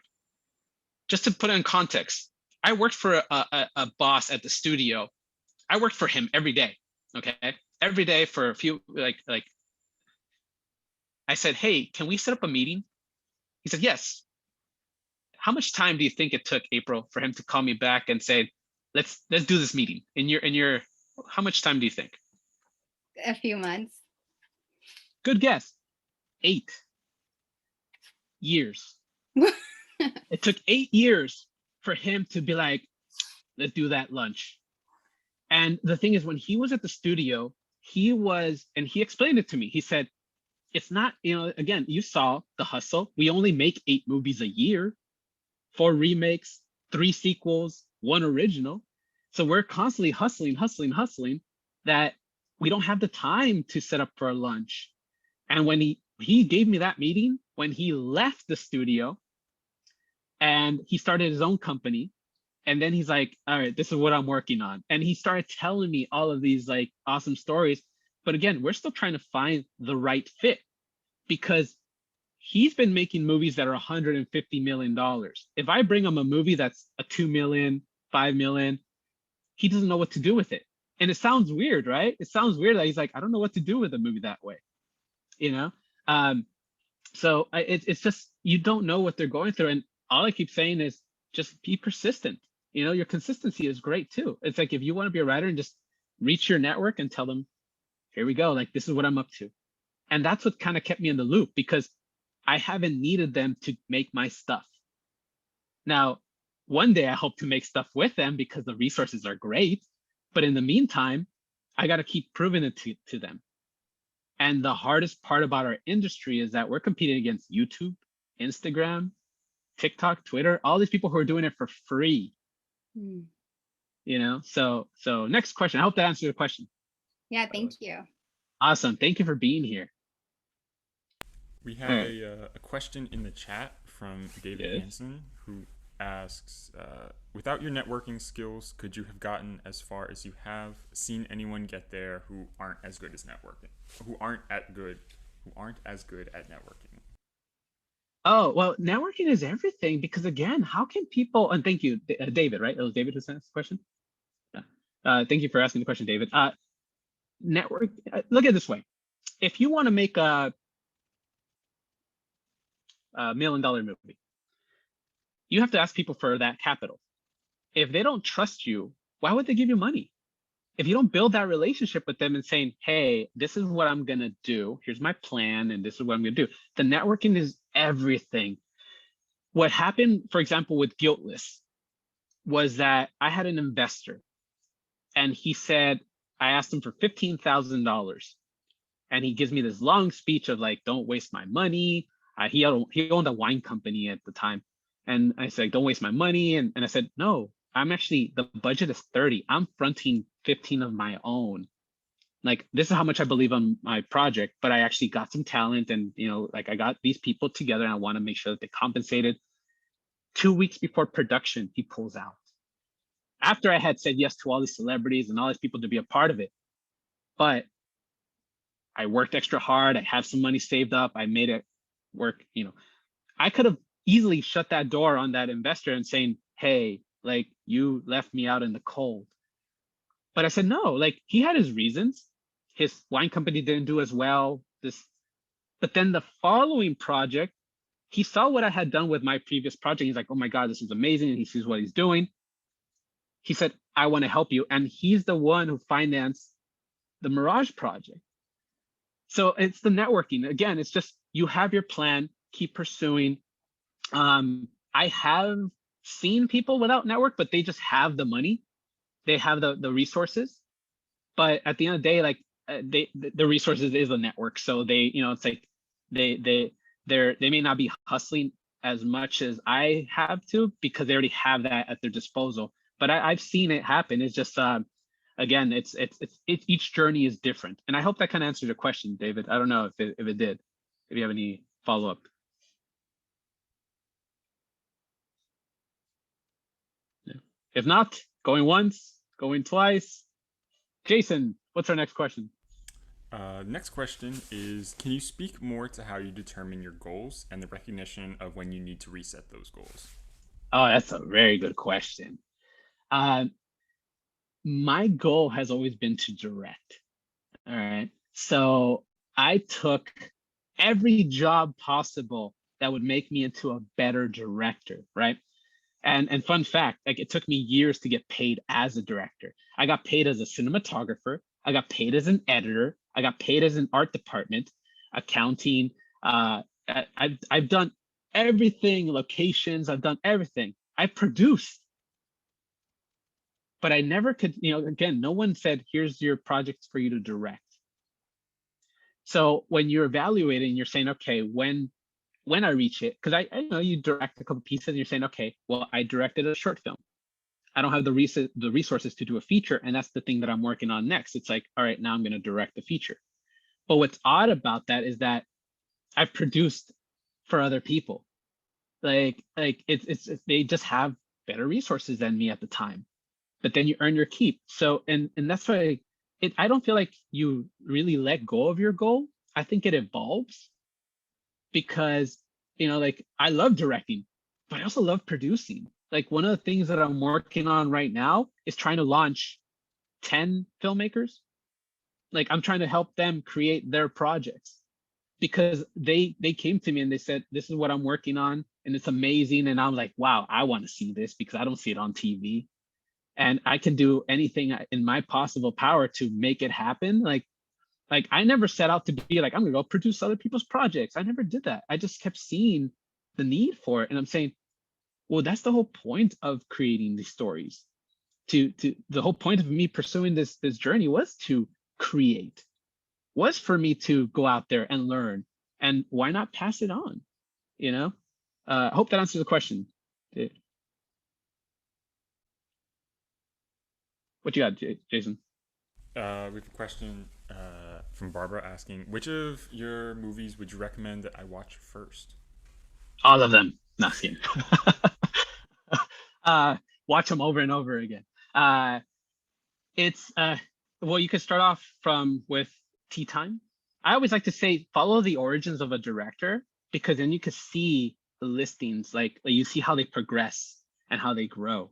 Just to put it in context, I worked for a boss at the studio. I worked for him every day. Okay, every day for a few, like I said, hey, can we set up a meeting? He said, yes. How much time do you think it took, April, for him to call me back and say, let's do this meeting? In your how much time do you think? A few months. Good guess. 8 years. It took 8 years for him to be like, let's do that lunch. And the thing is, when he was at the studio, and he explained it to me. He said, it's not, you know, again, you saw the hustle. We only make 8 movies a year, 4 remakes, 3 sequels, 1 original. So we're constantly hustling that we don't have the time to set up for a lunch. And when he gave me that meeting, when he left the studio and he started his own company, and then he's like, all right, this is what I'm working on. And he started telling me all of these like awesome stories. But again, we're still trying to find the right fit, because he's been making movies that are $150 million. If I bring him a movie that's a 2 million, 5 million, he doesn't know what to do with it. And it sounds weird, right? It sounds weird that he's like, I don't know what to do with a movie that way, you know? So it's just, you don't know what they're going through. And all I keep saying is just be persistent. You know, your consistency is great too. It's like, if you want to be a writer, and just reach your network and tell them, here we go, like, this is what I'm up to. And that's what kind of kept me in the loop, because I haven't needed them to make my stuff. Now, one day I hope to make stuff with them because the resources are great. But in the meantime, I got to keep proving it to them. And the hardest part about our industry is that we're competing against YouTube, Instagram, TikTok, Twitter, all these people who are doing it for free. You know, so next question. I hope that answers your question. Yeah, thank you. Awesome. Thank you for being here. We have a question in the chat from David Hansen, who asks, without your networking skills, could you have gotten as far as you have? Seen anyone get there who aren't as good as networking, who aren't as good at networking? Oh, well, networking is everything, because again, how can people, and thank you, David, right? It was David who sent us the question. Yeah. Thank you for asking the question, David. Network, look at it this way. If you want to make a $1 million movie, you have to ask people for that capital. If they don't trust you, why would they give you money? If you don't build that relationship with them and saying, hey, this is what I'm going to do, here's my plan, and this is what I'm going to do. The networking is everything. What happened, for example, with Guiltless was that I had an investor, and he said, I asked him for $15,000, and he gives me this long speech of like, don't waste my money. He owned a wine company at the time. And I said, don't waste my money. And I said, no, the budget is 30. I'm fronting 15 of my own. Like, this is how much I believe on my project, but I actually got some talent, and, you know, like, I got these people together, and I want to make sure that they compensated. 2 weeks before production, he pulls out. After I had said yes to all these celebrities and all these people to be a part of it. But I worked extra hard. I have some money saved up. I made it work. You know, I could have easily shut that door on that investor and saying, hey, like, you left me out in the cold. But I said, no, like, he had his reasons. His wine company didn't do as well. But then the following project, he saw what I had done with my previous project. He's like, oh my God, this is amazing. And he sees what he's doing. He said, I want to help you. And he's the one who financed the Mirage project. So it's the networking. Again, it's just, you have your plan, keep pursuing. I have seen people without network, but they just have the money. They have the resources. But at the end of the day, like, the resources is a network, so they, it's like they may not be hustling as much as I have to because they already have that at their disposal. But I've seen it happen. It's just again, it's each journey is different, and I hope that kind of answered your question, David. I don't know if it did. If you have any follow up. Yeah. If not, going once, going twice. Jason, what's our next question? Next question is, can you speak more to how you determine your goals and the recognition of when you need to reset those goals? Oh, that's a very good question. My goal has always been to direct. All right. So I took every job possible that would make me into a better director, right? And fun fact, like it took me years to get paid as a director. I got paid as a cinematographer. I got paid as an editor. I got paid as an art department, accounting. I've done everything, locations. I've done everything. I produced, but I never could. Again, no one said, "Here's your projects for you to direct." So when you're evaluating, you're saying, "Okay, when I reach it," because I know you direct a couple pieces, and you're saying, "Okay, well, I directed a short film. I don't have the resources to do a feature, and that's the thing that I'm working on next." It's like, all right, now I'm going to direct the feature. But what's odd about that is that I've produced for other people. Like it's they just have better resources than me at the time. But then you earn your keep. So and that's why I don't feel like you really let go of your goal. I think it evolves because like I love directing, but I also love producing. Like one of the things that I'm working on right now is trying to launch 10 filmmakers. Like I'm trying to help them create their projects because they came to me and they said, "This is what I'm working on and it's amazing." And I'm like, wow, I want to see this because I don't see it on TV. And I can do anything in my possible power to make it happen. Like I never set out to be like, I'm gonna go produce other people's projects. I never did that. I just kept seeing the need for it. And I'm saying, well, that's the whole point of creating these stories. To the whole point of me pursuing this journey was to create, was for me to go out there and learn. And why not pass it on? I hope that answers the question. What you got, Jason? We have a question from Barbara asking, which of your movies would you recommend that I watch first? All of them. Not kidding. Watch them over and over again. It's well, you could start off with Tea Time. I always like to say follow the origins of a director because then you could see the listings, like you see how they progress and how they grow,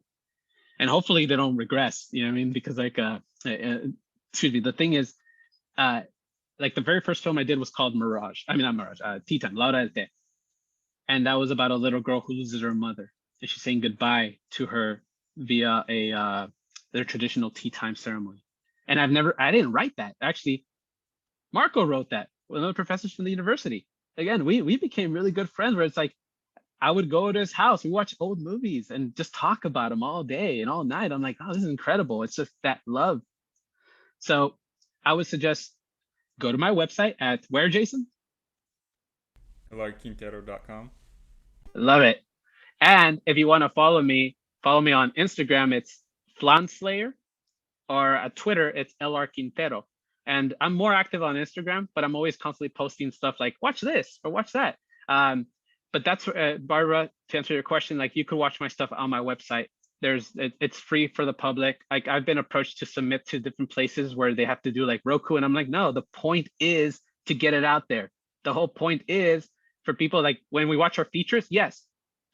and hopefully they don't regress. You know what I mean? Because excuse me. The thing is, like the very first film I did was called Mirage. I mean, not Mirage. Tea Time. Laura del Té. And that was about a little girl who loses her mother, and she's saying goodbye to her via their traditional tea time ceremony. And I didn't write that. Actually, Marco wrote that, one of the professors from the university. Again, we became really good friends where it's like, I would go to his house, we watch old movies and just talk about them all day and all night. I'm like, oh, this is incredible. It's just that love. So I would suggest go to my website at where, Jason? LRQuintero.com. Love it. And if you want to follow me on Instagram, it's Flanslayer, or at Twitter, it's LR Quintero. And I'm more active on Instagram, but I'm always constantly posting stuff like, watch this or watch that. But that's, Barbara, to answer your question, like you could watch my stuff on my website. It's free for the public. Like I've been approached to submit to different places where they have to do like Roku. And I'm like, no, the point is to get it out there. The whole point is for people, like when we watch our features, yes,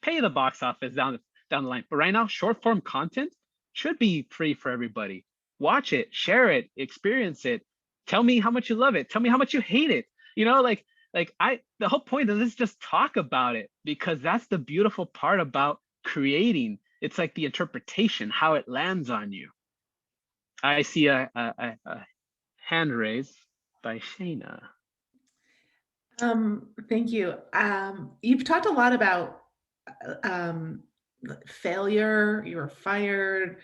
pay the box office down the line. But right now, short form content should be free for everybody. Watch it, share it, experience it. Tell me how much you love it. Tell me how much you hate it. The whole point of this is just talk about it, because that's the beautiful part about creating. It's like the interpretation, how it lands on you. I see a hand raised by Shayna. Thank you. You've talked a lot about failure. You were fired.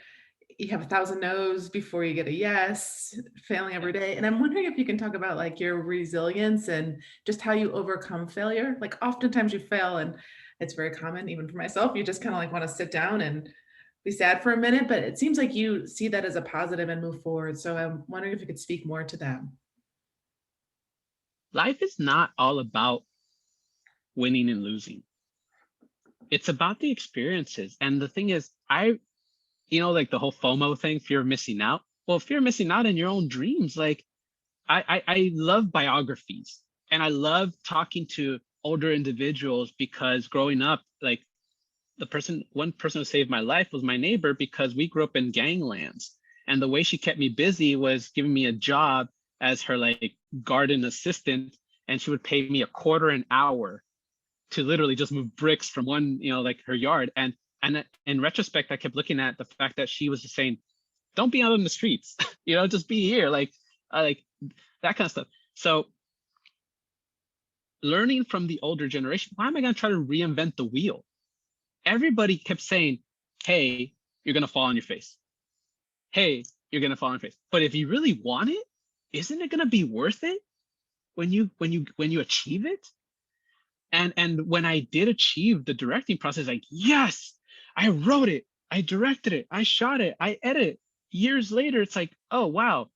you have 1,000 no's before you get a yes, failing every day. And I'm wondering if you can talk about like your resilience and just how you overcome failure. Like oftentimes you fail, and it's very common, even for myself. You just kind of like want to sit down and be sad for a minute, but it seems like you see that as a positive and move forward. So I'm wondering if you could speak more to that. Life is not all about winning and losing. It's about the experiences. And the thing is, like the whole FOMO thing, fear of missing out. Well, fear of missing out in your own dreams. Like I love biographies, and I love talking to older individuals, because growing up, like one person who saved my life was my neighbor, because we grew up in ganglands. And the way she kept me busy was giving me a job as her like garden assistant, and she would pay me $0.25 an hour to literally just move bricks from one, like her yard. And in retrospect, I kept looking at the fact that she was just saying, don't be out on the streets, just be here, like that kind of stuff. So learning from the older generation, why am I going to try to reinvent the wheel? Everybody kept saying, hey, you're going to fall on your face. Hey, you're going to fall on your face. But if you really want it, isn't it going to be worth it when you achieve it? And when I did achieve the directing process, like, yes, I wrote it, I directed it, I shot it, I edited it. Years later, it's like, oh, wow,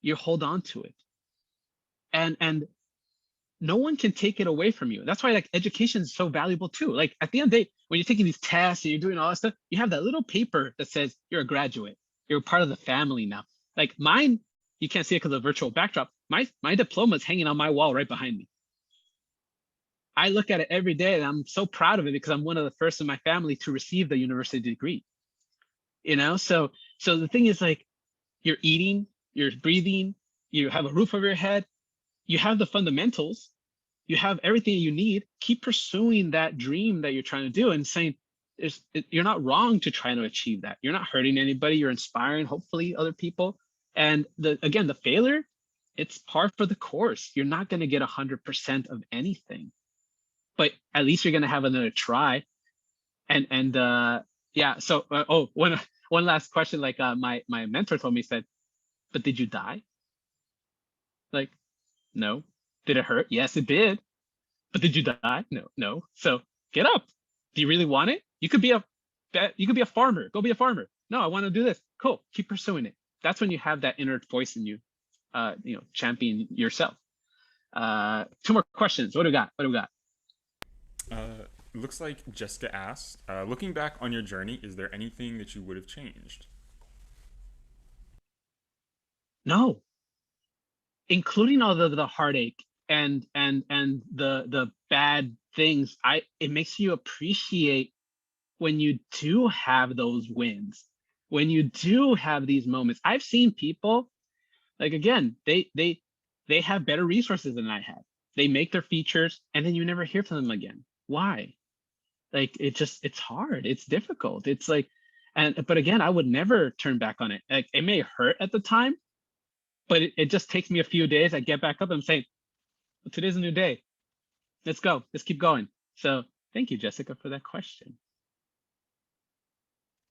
you hold on to it. And no one can take it away from you. That's why like education is so valuable too. Like at the end of the day, when you're taking these tests and you're doing all that stuff, you have that little paper that says you're a graduate. You're part of the family now. Like mine, you can't see it because of the virtual backdrop. My diploma is hanging on my wall right behind me. I look at it every day, and I'm so proud of it because I'm one of the first in my family to receive the university degree. So the thing is, like, you're eating, you're breathing, you have a roof over your head, you have the fundamentals, you have everything you need. Keep pursuing that dream that you're trying to do, and saying you're not wrong to try to achieve that. You're not hurting anybody. You're inspiring, hopefully, other people. And the failure, it's par for the course. You're not going to get 100% of anything, but at least you're going to have another try. And yeah. So one last question. Like my mentor told me, said, "But did you die?" Like, no. Did it hurt? Yes, it did. But did you die? No. So get up. Do you really want it? You could be a farmer. Go be a farmer. No, I want to do this. Cool. Keep pursuing it. That's when you have that inner voice in you, champion yourself. 2 more questions. What do we got? Looks like Jessica asked, looking back on your journey, is there anything that you would have changed? No. Including all the heartache and the bad things, it makes you appreciate when you do have those wins, when you do have these moments. I've seen people, like, again, they have better resources than I have. They make their features and then you never hear from them again. Why? Like, it's hard. It's difficult. It's like, but again, I would never turn back on it. Like, it may hurt at the time, but it just takes me a few days. I get back up and say, well, today's a new day. Let's go. Let's keep going. So thank you, Jessica, for that question.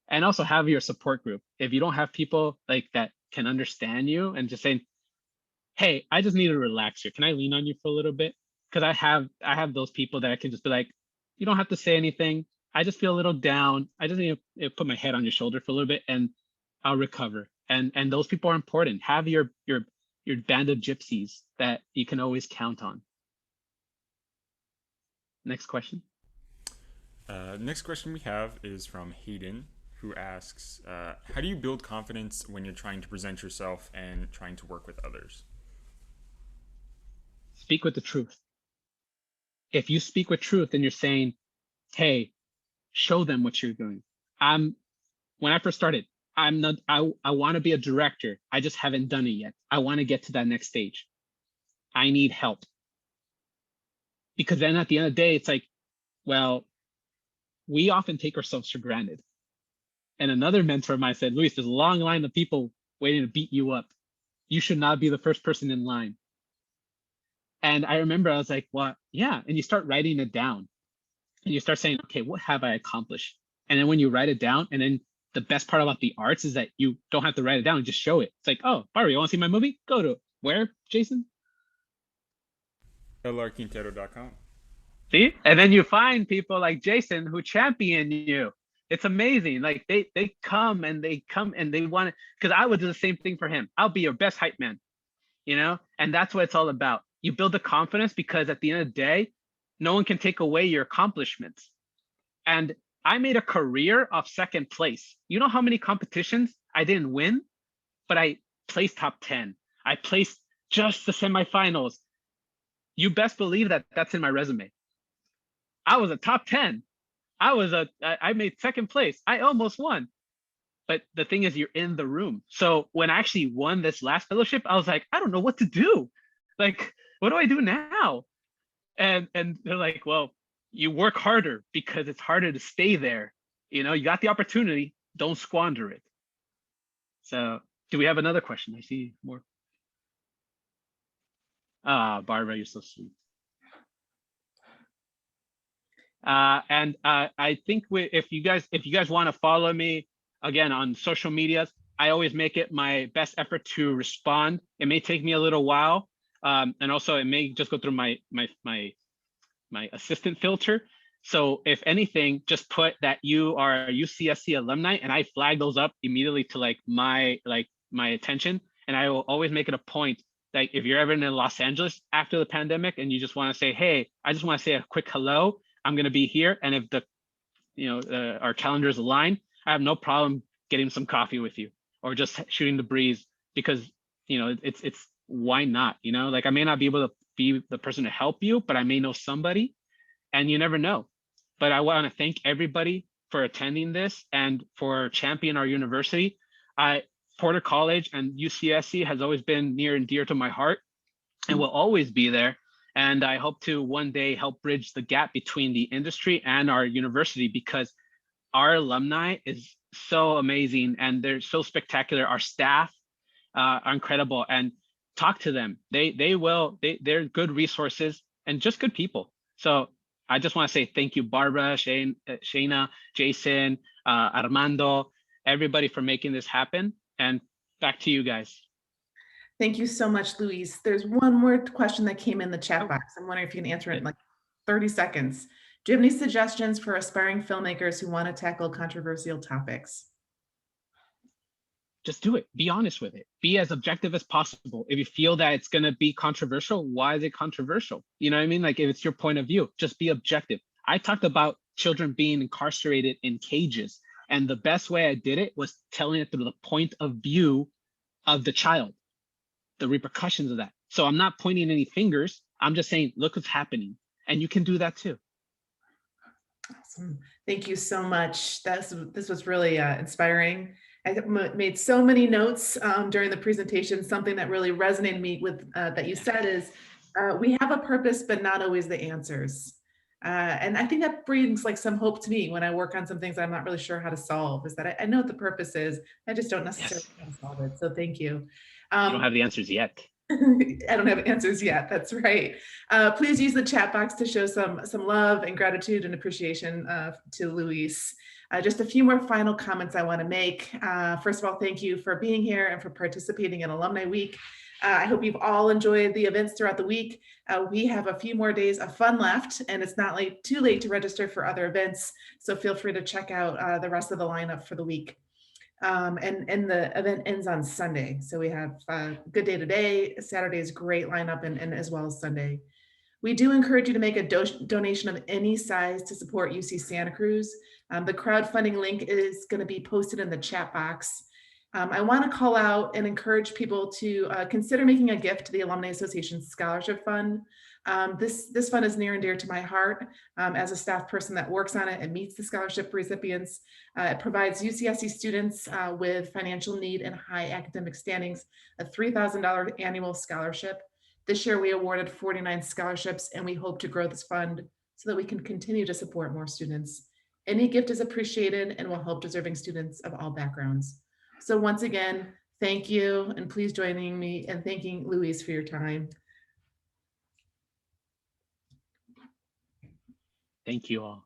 And also have your support group. If you don't have people like that can understand you and just saying, hey, I just need to relax here. Can I lean on you for a little bit? Because I have those people that I can just be like, you don't have to say anything. I just feel a little down. I just need to put my head on your shoulder for a little bit and I'll recover. And those people are important. Have your band of gypsies that you can always count on. Next question. Next question we have is from Hayden, who asks, how do you build confidence when you're trying to present yourself and trying to work with others? Speak with the truth. If you speak with truth, then you're saying, hey, show them what you're doing. When I first started, I want to be a director. I just haven't done it yet. I want to get to that next stage. I need help. Because then at the end of the day, it's like, well, we often take ourselves for granted. And another mentor of mine said, Luis, there's a long line of people waiting to beat you up. You should not be the first person in line. And I remember I was like, well, yeah. And you start writing it down and you start saying, okay, what have I accomplished? And then when you write it down and then the best part about the arts is that you don't have to write it down and just show it. It's like, oh, Barbara, you want to see my movie? Go to where, Jason? lrquintero.com. See? And then you find people like Jason who champion you. It's amazing. Like they come and they want to, because I would do the same thing for him. I'll be your best hype man, you know? And that's what it's all about. You build the confidence because at the end of the day, no one can take away your accomplishments. And I made a career of second place. You know how many competitions I didn't win, but I placed top 10. I placed just the semifinals. You best believe that that's in my resume. I was a top 10. I made second place. I almost won. But the thing is, you're in the room. So when I actually won this last fellowship, I was like, I don't know what to do. Like, what do I do now? And they're like, well, you work harder because it's harder to stay there. You know, you got the opportunity, don't squander it. So do we have another question? I see more. Ah, Barbara, you're so sweet. I think if you guys want to follow me again on social medias, I always make it my best effort to respond. It may take me a little while, and also it may just go through my assistant filter. So if anything, just put that you are a UCSC alumni, and I flag those up immediately to my attention. And I will always make it a point that if you're ever in Los Angeles after the pandemic and you just want to say, hey, I just want to say a quick hello, I'm going to be here. And if our calendars align, I have no problem getting some coffee with you or just shooting the breeze, because, it's why not? Like I may not be able to be the person to help you, but I may know somebody, and you never know. But I want to thank everybody for attending this and for championing our university. Porter College and UCSC has always been near and dear to my heart and will always be there. And I hope to one day help bridge the gap between the industry and our university, because our alumni is so amazing and they're so spectacular. Our staff are incredible, and talk to them. They're good resources and just good people. So I just want to say thank you, Barbara, Shayna, Jason, Armando, everybody for making this happen. And back to you guys. Thank you so much, Luis. There's one more question that came in the chat box. I'm wondering if you can answer it in like 30 seconds. Do you have any suggestions for aspiring filmmakers who want to tackle controversial topics? Just do it. Be honest with it. Be as objective as possible. If you feel that it's going to be controversial, why is it controversial? You know what I mean? Like if it's your point of view, just be objective. I talked about children being incarcerated in cages, and the best way I did it was telling it through the point of view of the child, the repercussions of that. So I'm not pointing any fingers. I'm just saying, look what's happening. And you can do that too. Awesome. Thank you so much. This was really inspiring. I made so many notes during the presentation. Something that really resonated me with that you said is we have a purpose, but not always the answers. And I think that brings like some hope to me when I work on some things I'm not really sure how to solve, is that I know what the purpose is. I just don't necessarily know how to solve it. So thank you. You don't have the answers yet. I don't have answers yet. That's right. Please use the chat box to show some love and gratitude and appreciation to Luis. Just a few more final comments I want to make. First of all, thank you for being here and for participating in Alumni Week. I hope you've all enjoyed the events throughout the week. We have a few more days of fun left, and it's not too late to register for other events. So feel free to check out the rest of the lineup for the week. And the event ends on Sunday. So we have a good day today. Saturday is great lineup, and as well as Sunday. We do encourage you to make a donation of any size to support UC Santa Cruz. The crowdfunding link is going to be posted in the chat box. I want to call out and encourage people to consider making a gift to the Alumni Association Scholarship Fund. This fund is near and dear to my heart as a staff person that works on it and meets the scholarship recipients. It provides UCSC students with financial need and high academic standings a $3,000 annual scholarship. This year we awarded 49 scholarships, and we hope to grow this fund so that we can continue to support more students. Any gift is appreciated and will help deserving students of all backgrounds. So once again, thank you, and please joining me in thanking Luis for your time. Thank you all.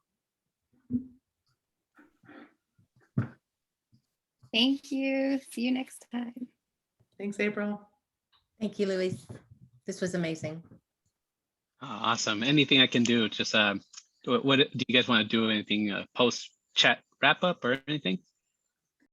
Thank you. See you next time. Thanks, April. Thank you, Luis. This was amazing. Awesome. Anything I can do? Just what do you guys want to do? Anything post chat wrap up or anything?